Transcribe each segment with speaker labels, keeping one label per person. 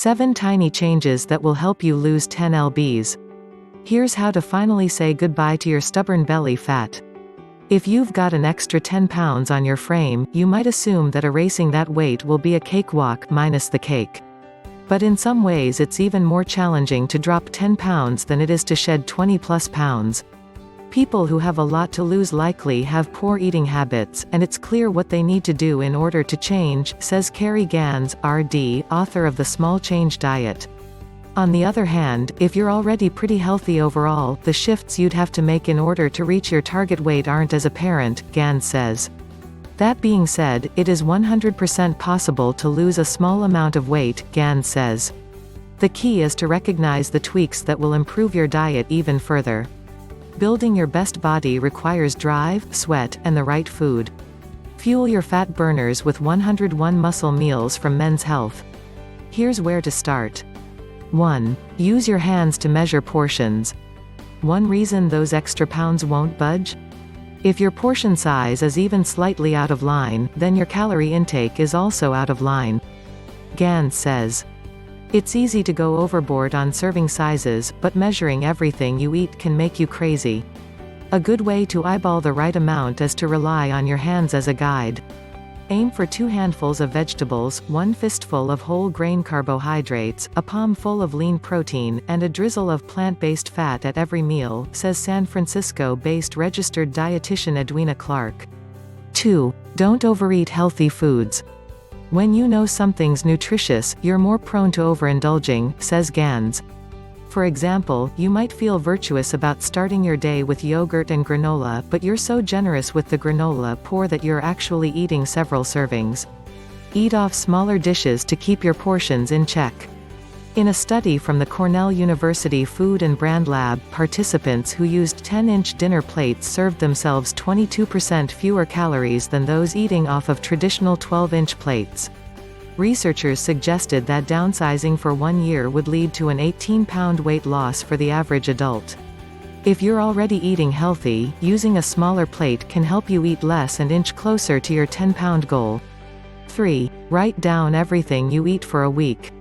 Speaker 1: 7 tiny changes that will help you lose 10 lbs. Here's how to finally say goodbye to your stubborn belly fat. If you've got an extra 10 pounds on your frame, you might assume that erasing that weight will be a cakewalk, minus the cake. But in some ways it's even more challenging to drop 10 pounds than it is to shed 20+ pounds. People who have a lot to lose likely have poor eating habits, and it's clear what they need to do in order to change, says Carrie Gans, RD, author of The Small Change Diet. On the other hand, if you're already pretty healthy overall, the shifts you'd have to make in order to reach your target weight aren't as apparent, Gans says. That being said, it is 100% possible to lose a small amount of weight, Gans says. The key is to recognize the tweaks that will improve your diet even further. Building your best body requires drive, sweat, and the right food. Fuel your fat burners with 101 muscle meals from Men's Health. Here's where to start. 1. Use your hands to measure portions. One reason those extra pounds won't budge? If your portion size is even slightly out of line, then your calorie intake is also out of line. Gans says. It's easy to go overboard on serving sizes, but measuring everything you eat can make you crazy. A good way to eyeball the right amount is to rely on your hands as a guide. Aim for 2 handfuls of vegetables, 1 fistful of whole grain carbohydrates, a palm full of lean protein, and a drizzle of plant-based fat at every meal, says San Francisco-based registered dietitian Edwina Clark. 2. Don't overeat healthy foods. When you know something's nutritious, you're more prone to overindulging, says Gans. For example, you might feel virtuous about starting your day with yogurt and granola, but you're so generous with the granola pour that you're actually eating several servings. Eat off smaller dishes to keep your portions in check. In a study from the Cornell University Food and Brand Lab, participants who used 10-inch dinner plates served themselves 22% fewer calories than those eating off of traditional 12-inch plates. Researchers suggested that downsizing for 1 year would lead to an 18-pound weight loss for the average adult. If you're already eating healthy, using a smaller plate can help you eat less and inch closer to your 10-pound goal. 3. Write down everything you eat for a week.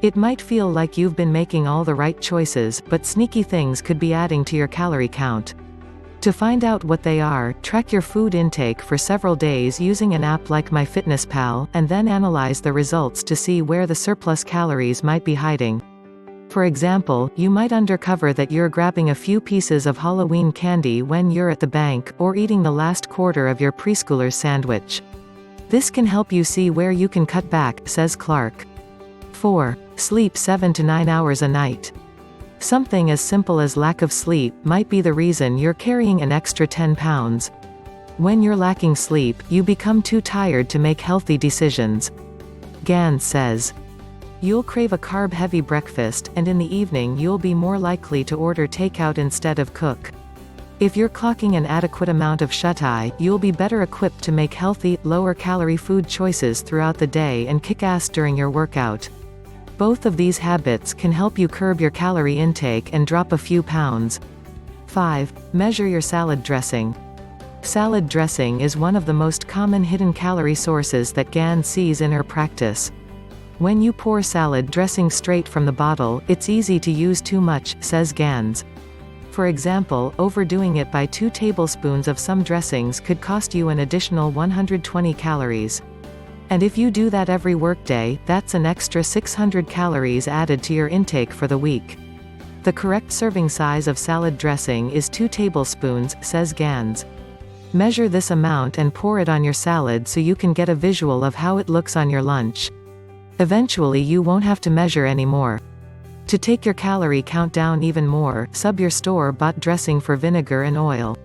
Speaker 1: It might feel like you've been making all the right choices, but sneaky things could be adding to your calorie count. To find out what they are, track your food intake for several days using an app like MyFitnessPal, and then analyze the results to see where the surplus calories might be hiding. For example, you might uncover that you're grabbing a few pieces of Halloween candy when you're at the bank, or eating the last quarter of your preschooler's sandwich. This can help you see where you can cut back, says Clark. 4. Sleep 7 to 9 hours a night. Something as simple as lack of sleep might be the reason you're carrying an extra 10 pounds. When you're lacking sleep, you become too tired to make healthy decisions. Gans says. You'll crave a carb-heavy breakfast, and in the evening you'll be more likely to order takeout instead of cook. If you're clocking an adequate amount of shut-eye, you'll be better equipped to make healthy, lower-calorie food choices throughout the day and kick ass during your workout. Both of these habits can help you curb your calorie intake and drop a few pounds. 5. Measure your salad dressing. Salad dressing is one of the most common hidden calorie sources that Gans sees in her practice. When you pour salad dressing straight from the bottle, it's easy to use too much, says Gans. For example, overdoing it by 2 tablespoons of some dressings could cost you an additional 120 calories. And if you do that every workday, that's an extra 600 calories added to your intake for the week. The correct serving size of salad dressing is 2 tablespoons, says Gans. Measure this amount and pour it on your salad so you can get a visual of how it looks on your lunch. Eventually you won't have to measure anymore. To take your calorie count down even more, sub your store-bought dressing for vinegar and oil.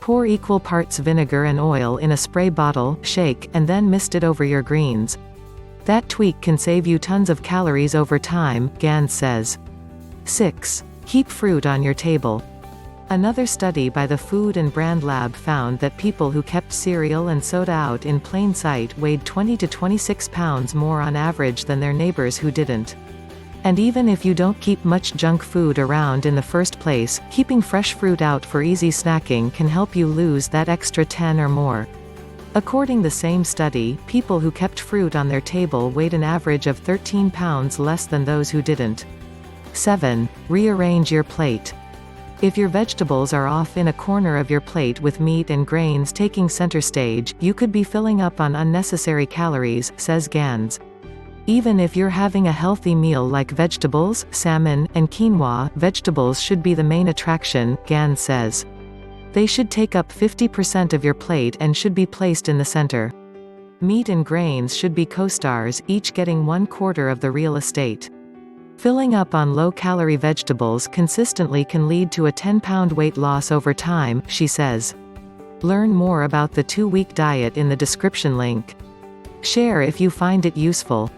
Speaker 1: Pour equal parts vinegar and oil in a spray bottle, shake, and then mist it over your greens. That tweak can save you tons of calories over time, Gans says. 6. Keep fruit on your table. Another study by the Food and Brand Lab found that people who kept cereal and soda out in plain sight weighed 20 to 26 pounds more on average than their neighbors who didn't. And even if you don't keep much junk food around in the first place, keeping fresh fruit out for easy snacking can help you lose that extra 10 or more. According the same study, people who kept fruit on their table weighed an average of 13 pounds less than those who didn't. 7. Rearrange your plate. If your vegetables are off in a corner of your plate with meat and grains taking center stage, you could be filling up on unnecessary calories, says Gans. Even if you're having a healthy meal like vegetables, salmon, and quinoa, vegetables should be the main attraction, Gans says. They should take up 50% of your plate and should be placed in the center. Meat and grains should be co-stars, each getting 1/4 of the real estate. Filling up on low-calorie vegetables consistently can lead to a 10-pound weight loss over time, she says. Learn more about the 2-week diet in the description link. Share if you find it useful.